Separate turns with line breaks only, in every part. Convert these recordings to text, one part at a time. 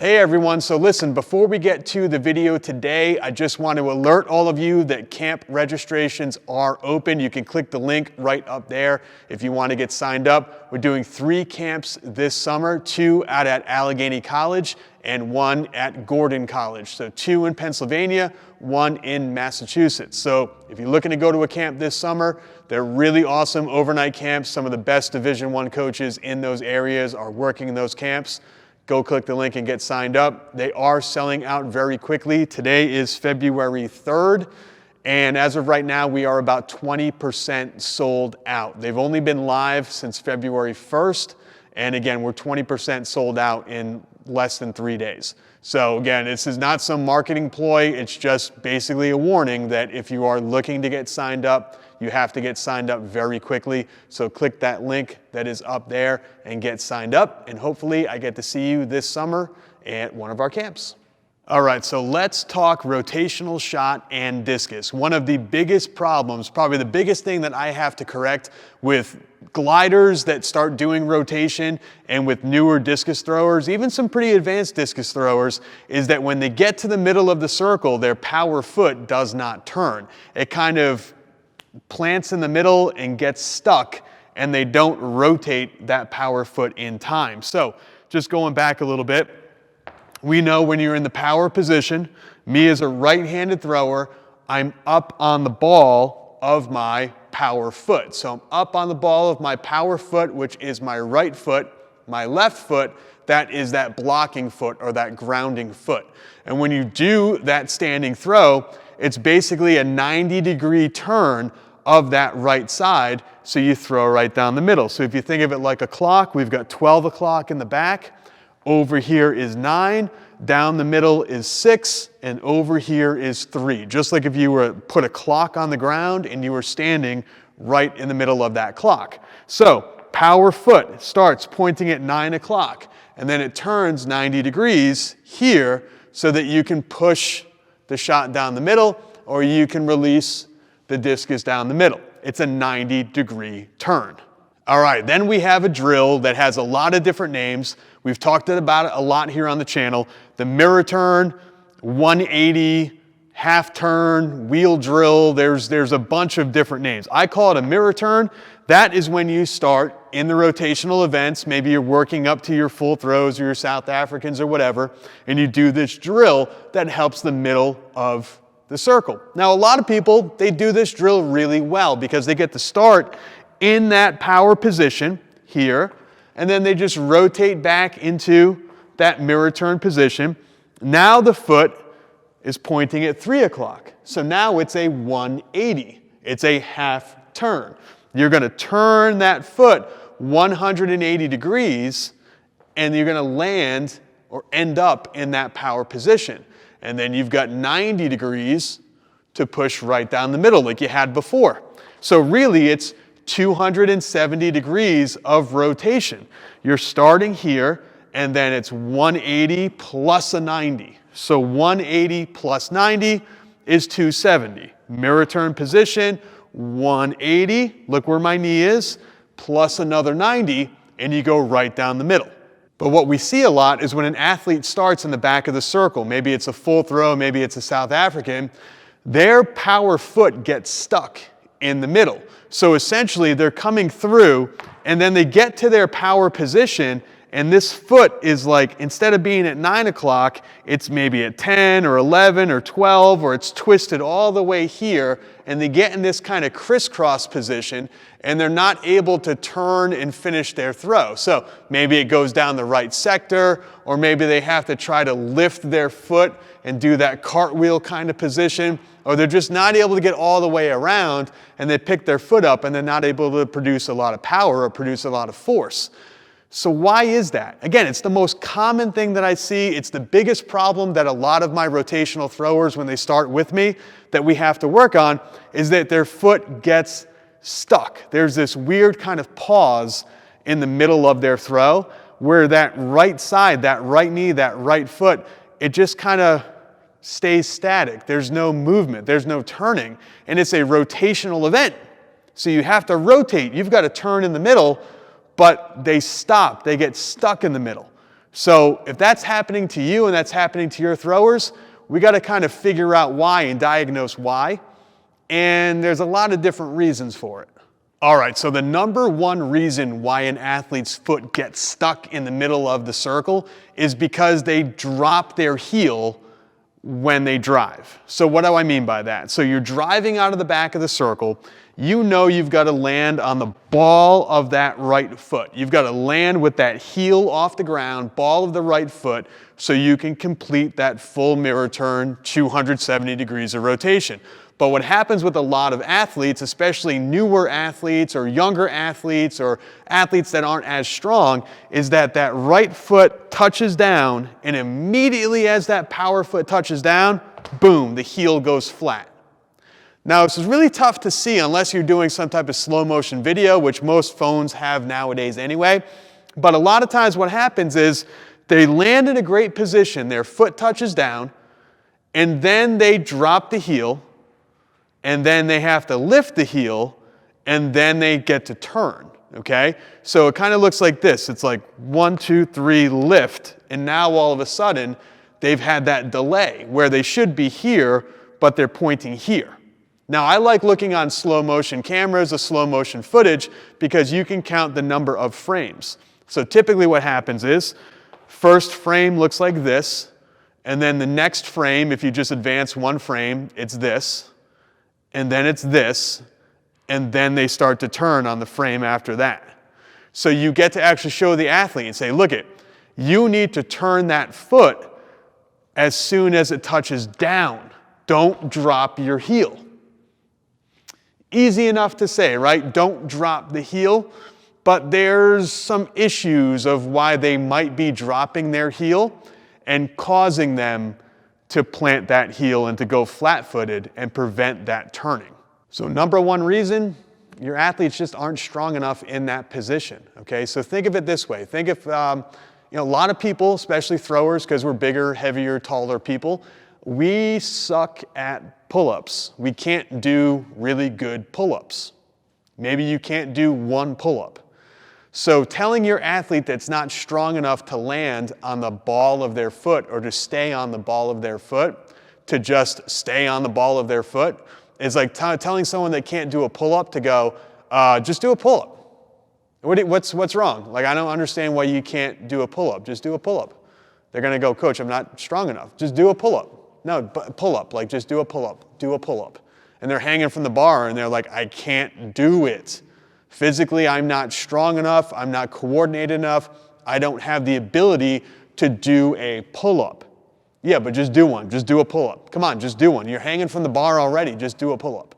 Hey everyone, so listen, before we get to the video today, I just want to alert all of you that camp registrations are open. You can click the link right up there if you want to get signed up. We're doing 3 camps this summer, 2 out at Allegheny College and 1 at Gordon College. So 2 in Pennsylvania, 1 in Massachusetts. So if you're looking to go to a camp this summer, they're really awesome overnight camps. Some of the best Division I coaches in those areas are working in those camps. Go click the link and get signed up. They are selling out very quickly. Today is February 3rd, and as of right now, we are about 20% sold out. They've only been live since February 1st, and again, we're 20% sold out in less than 3 days. So again, this is not some marketing ploy. It's just basically a warning that if you are looking to get signed up, you have to get signed up very quickly. So click that link that is up there and get signed up. And hopefully I get to see you this summer at one of our camps. All right, so let's talk rotational shot and discus. One of the biggest problems, probably the biggest thing that I have to correct with gliders that start doing rotation and with newer discus throwers, even some pretty advanced discus throwers, is that when they get to the middle of the circle, their power foot does not turn. It kind of plants in the middle and gets stuck, and they don't rotate that power foot in time. So just going back a little bit, we know when you're in the power position, me as a right-handed thrower, I'm up on the ball of my power foot. So I'm up on the ball of my power foot, which is my right foot. My left foot, that is that blocking foot or that grounding foot. And when you do that standing throw, it's basically a 90-degree turn of that right side, so you throw right down the middle. So if you think of it like a clock, we've got 12 o'clock in the back. Over here is 9, down the middle is 6, and over here is 3. Just like if you were to put a clock on the ground and you were standing right in the middle of that clock. So power foot starts pointing at 9 o'clock, and then it turns 90 degrees here so that you can push the shot down the middle, or you can release the discus down the middle. It's a 90-degree turn. All right, then we have a drill that has a lot of different names. We've talked about it a lot here on the channel. The mirror turn, 180, half turn, wheel drill. There's a bunch of different names. I call it a mirror turn. That is when you start in the rotational events. Maybe you're working up to your full throws or your South Africans or whatever, and you do this drill that helps the middle of the circle. Now, a lot of people, they do this drill really well because they get to start in that power position here, and then they just rotate back into that mirror turn position. Now the foot is pointing at 3 o'clock. So now it's a 180. It's a half turn. You're going to turn that foot 180 degrees, and you're going to land or end up in that power position. And then you've got 90 degrees to push right down the middle like you had before. So really it's 270 degrees of rotation. You're starting here, and then it's 180 plus a 90. So 180 plus 90 is 270. Mirror turn position, 180, look where my knee is, plus another 90, and you go right down the middle. But what we see a lot is when an athlete starts in the back of the circle, maybe it's a full throw, maybe it's a South African, their power foot gets stuck in the middle. So essentially they're coming through, and then they get to their power position, and this foot is like, instead of being at 9 o'clock, it's maybe at 10 or 11 or 12, or it's twisted all the way here, and they get in this kind of crisscross position, and they're not able to turn and finish their throw. So maybe it goes down the right sector, or maybe they have to try to lift their foot and do that cartwheel kind of position, or they're just not able to get all the way around, and they pick their foot up and they're not able to produce a lot of power or produce a lot of force. So why is that? Again, it's the most common thing that I see. It's the biggest problem that a lot of my rotational throwers, when they start with me, that we have to work on, is that their foot gets stuck. There's this weird kind of pause in the middle of their throw where that right side, that right knee, that right foot, it just kind of stays static. There's no movement. There's no turning. And it's a rotational event. So you have to rotate. You've got to turn in the middle, but they stop. They get stuck in the middle. So if that's happening to you and that's happening to your throwers, we got to kind of figure out why and diagnose why. And there's a lot of different reasons for it. All right, so the number one reason why an athlete's foot gets stuck in the middle of the circle is because they drop their heel when they drive. So what do I mean by that? So you're driving out of the back of the circle. You know you've got to land on the ball of that right foot. You've got to land with that heel off the ground, ball of the right foot, so you can complete that full mirror turn, 270 degrees of rotation. But what happens with a lot of athletes, especially newer athletes or younger athletes or athletes that aren't as strong, is that that right foot touches down, and immediately as that power foot touches down, boom, the heel goes flat. Now, this is really tough to see unless you're doing some type of slow motion video, which most phones have nowadays anyway. But a lot of times what happens is they land in a great position, their foot touches down, and then they drop the heel, and then they have to lift the heel, and then they get to turn, okay? So it kind of looks like this. It's like 1, 2, 3, lift, and now all of a sudden, they've had that delay where they should be here, but they're pointing here. Now, I like looking on slow motion cameras or slow motion footage because you can count the number of frames. So typically what happens is, first frame looks like this, and then the next frame, if you just advance one frame, it's this, and then it's this, and then they start to turn on the frame after that. So you get to actually show the athlete and say, look it, you need to turn that foot as soon as it touches down. Don't drop your heel. Easy enough to say, right? Don't drop the heel, but there's some issues of why they might be dropping their heel and causing them to plant that heel and to go flat-footed and prevent that turning. So number one reason, your athletes just aren't strong enough in that position, okay? So think of it this way. Think if, a lot of people, especially throwers, because we're bigger, heavier, taller people, we suck at pull-ups. We can't do really good pull-ups. Maybe you can't do one pull-up. So telling your athlete that's not strong enough to land on the ball of their foot or to stay on the ball of their foot, to just stay on the ball of their foot, is like telling someone that can't do a pull-up to go, just do a pull-up. What's wrong? Like, I don't understand why you can't do a pull-up. Just do a pull-up. They're going to go, coach, I'm not strong enough. Just do a pull-up. No, pull-up, like just do a pull-up. Do a pull-up. And they're hanging from the bar and they're like, I can't do it. Physically, I'm not strong enough, I'm not coordinated enough, I don't have the ability to do a pull-up. Yeah, but just do one, just do a pull-up. Come on, just do one. You're hanging from the bar already, just do a pull-up.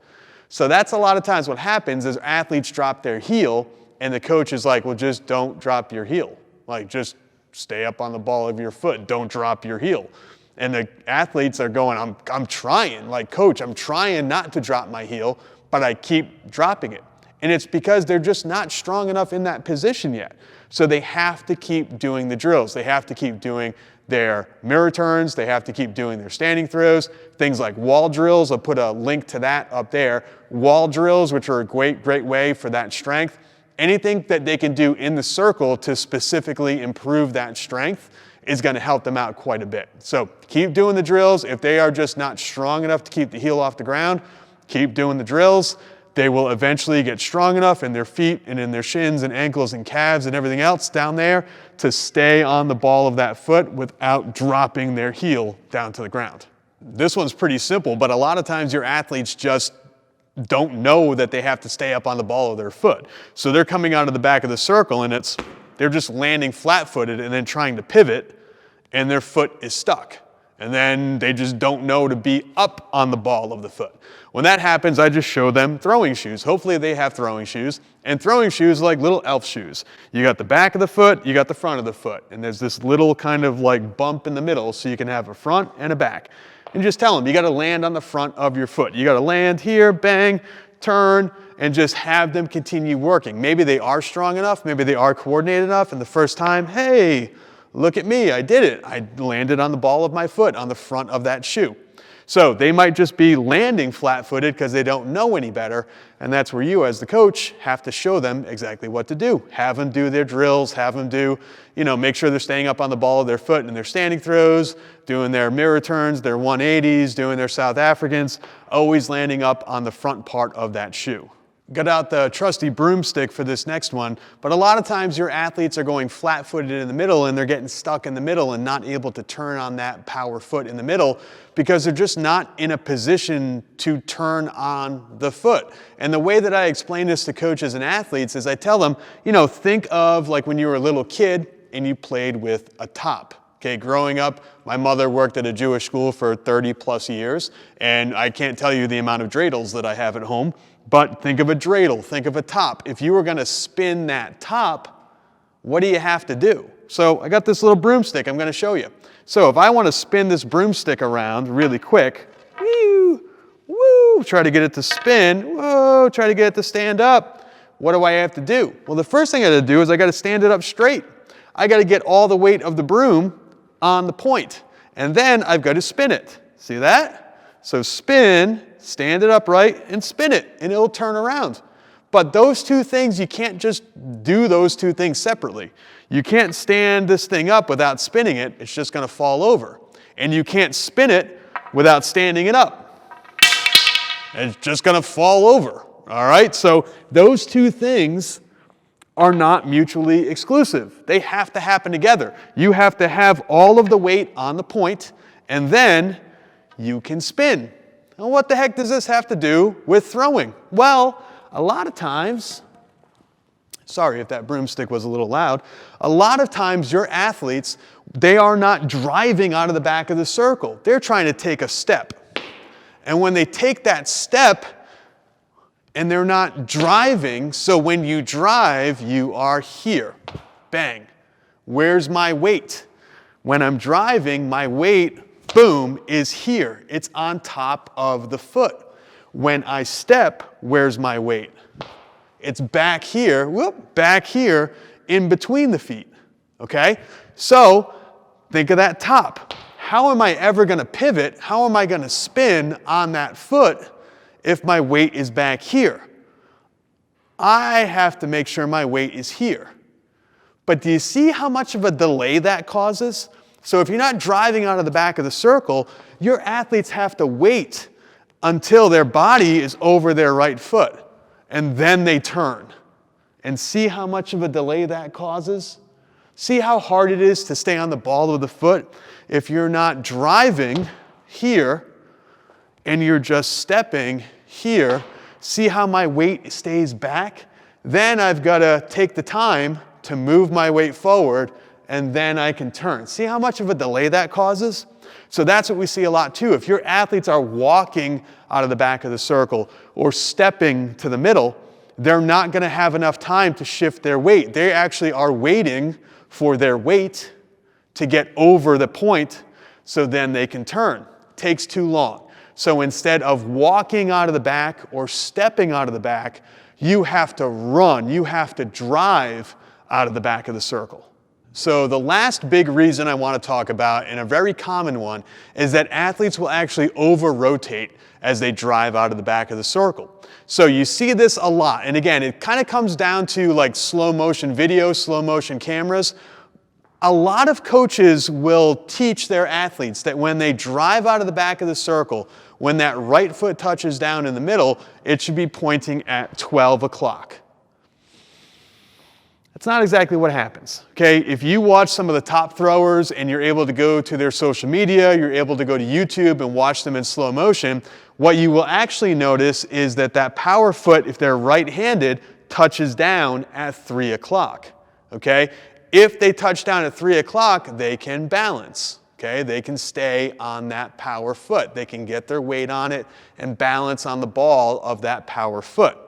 So that's a lot of times what happens is athletes drop their heel and the coach is like, well, just don't drop your heel. Like, just stay up on the ball of your foot, don't drop your heel. And the athletes are going, I'm trying, like, coach, I'm trying not to drop my heel, but I keep dropping it. And it's because they're just not strong enough in that position yet. So they have to keep doing the drills. They have to keep doing their mirror turns. They have to keep doing their standing throws. Things like wall drills. I'll put a link to that up there. Wall drills, which are a great way for that strength. Anything that they can do in the circle to specifically improve that strength is going to help them out quite a bit. So keep doing the drills. If they are just not strong enough to keep the heel off the ground, keep doing the drills. They will eventually get strong enough in their feet and in their shins and ankles and calves and everything else down there to stay on the ball of that foot without dropping their heel down to the ground. This one's pretty simple, but a lot of times your athletes just don't know that they have to stay up on the ball of their foot. So they're coming out of the back of the circle and they're just landing flat-footed and then trying to pivot and their foot is stuck. And then they just don't know to be up on the ball of the foot. When that happens, I just show them throwing shoes. Hopefully they have throwing shoes. And throwing shoes are like little elf shoes. You got the back of the foot, you got the front of the foot. And there's this little kind of like bump in the middle so you can have a front and a back. And just tell them, you got to land on the front of your foot. You got to land here, bang, turn, and just have them continue working. Maybe they are strong enough, maybe they are coordinated enough, and the first time, hey, look at me, I did it. I landed on the ball of my foot on the front of that shoe. So they might just be landing flat-footed because they don't know any better, and that's where you as the coach have to show them exactly what to do. Have them do their drills, have them do, make sure they're staying up on the ball of their foot in their standing throws, doing their mirror turns, their 180s, doing their South Africans, always landing up on the front part of that shoe. Got out the trusty broomstick for this next one, but a lot of times your athletes are going flat-footed in the middle and they're getting stuck in the middle and not able to turn on that power foot in the middle because they're just not in a position to turn on the foot. And the way that I explain this to coaches and athletes is I tell them, think of like when you were a little kid and you played with a top. Okay, growing up, my mother worked at a Jewish school for 30 plus years, and I can't tell you the amount of dreidels that I have at home. But think of a dreidel, think of a top. If you were going to spin that top, what do you have to do? So I got this little broomstick I'm going to show you. So if I want to spin this broomstick around really quick, woo, woo, try to get it to spin, whoa, try to get it to stand up, what do I have to do? Well, the first thing I got to do is I got to stand it up straight. I got to get all the weight of the broom on the point, and then I've got to spin it. See that? So spin, stand it upright, and spin it, and it'll turn around. But those two things, you can't just do those two things separately. You can't stand this thing up without spinning it. It's just going to fall over. And you can't spin it without standing it up. It's just going to fall over. All right? So those two things are not mutually exclusive. They have to happen together. You have to have all of the weight on the point, and then you can spin. Now, what the heck does this have to do with throwing? Well, a lot of times, sorry if that broomstick was a little loud, a lot of times your athletes, they are not driving out of the back of the circle. They're trying to take a step. And when they take that step, and they're not driving, so when you drive, you are here. Bang. Where's my weight? When I'm driving, my weight, boom, is here. It's on top of the foot. When I step, where's my weight? It's back here, back here in between the feet, okay? So think of that top. How am I ever going to pivot? How am I going to spin on that foot if my weight is back here? I have to make sure my weight is here. But do you see how much of a delay that causes? So if you're not driving out of the back of the circle, your athletes have to wait until their body is over their right foot, and then they turn. And see how much of a delay that causes? See how hard it is to stay on the ball of the foot if you're not driving here and you're just stepping here. See how my weight stays back? Then I've got to take the time to move my weight forward, and then I can turn. See how much of a delay that causes? So that's what we see a lot too. If your athletes are walking out of the back of the circle or stepping to the middle, they're not going to have enough time to shift their weight. They actually are waiting for their weight to get over the point so then they can turn. It takes too long. So instead of walking out of the back or stepping out of the back, you have to run, you have to drive out of the back of the circle. So the last big reason I want to talk about, and a very common one, is that athletes will actually over-rotate as they drive out of the back of the circle. So you see this a lot. And again, it kind of comes down to like slow motion video, slow motion cameras. A lot of coaches will teach their athletes that when they drive out of the back of the circle, when that right foot touches down in the middle, it should be pointing at 12 o'clock. That's not exactly what happens, okay? If you watch some of the top throwers and you're able to go to their social media, you're able to go to YouTube and watch them in slow motion, what you will actually notice is that that power foot, if they're right-handed, touches down at 3 o'clock, okay? If they touch down at 3 o'clock, they can balance, okay? They can stay on that power foot. They can get their weight on it and balance on the ball of that power foot.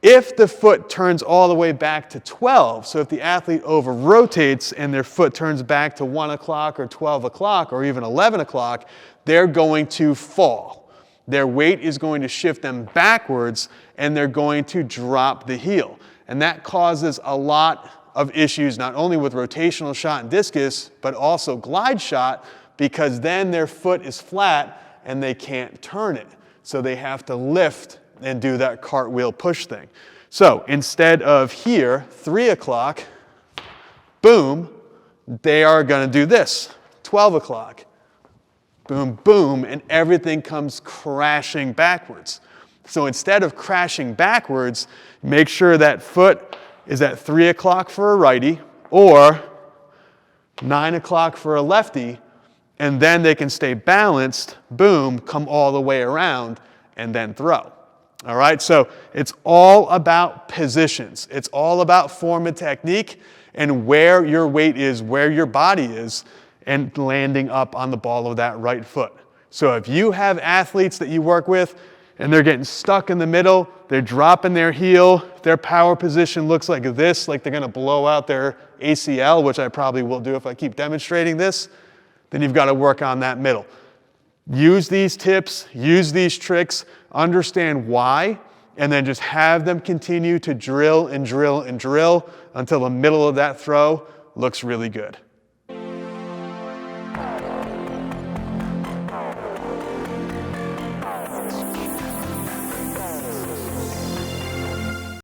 If the foot turns all the way back to 12, so if the athlete over-rotates and their foot turns back to 1 o'clock or 12 o'clock or even 11 o'clock, they're going to fall. Their weight is going to shift them backwards and they're going to drop the heel. And that causes a lot of issues, not only with rotational shot and discus, but also glide shot, because then their foot is flat and they can't turn it. So they have to lift and do that cartwheel push thing. So instead of here, 3 o'clock, boom, they are going to do this, 12 o'clock. Boom, boom, and everything comes crashing backwards. So instead of crashing backwards, make sure that foot is at 3 o'clock for a righty or 9 o'clock for a lefty, and then they can stay balanced, boom, come all the way around, and then throw. All right, so it's all about positions. It's all about form and technique and where your weight is, where your body is, and landing up on the ball of that right foot. So if you have athletes that you work with and they're getting stuck in the middle, they're dropping their heel, their power position looks like this, like they're gonna blow out their ACL, which I probably will do if I keep demonstrating this, then you've got to work on that middle. Use these tips, use these tricks, understand why, and then just have them continue to drill and drill and drill until the middle of that throw looks really good.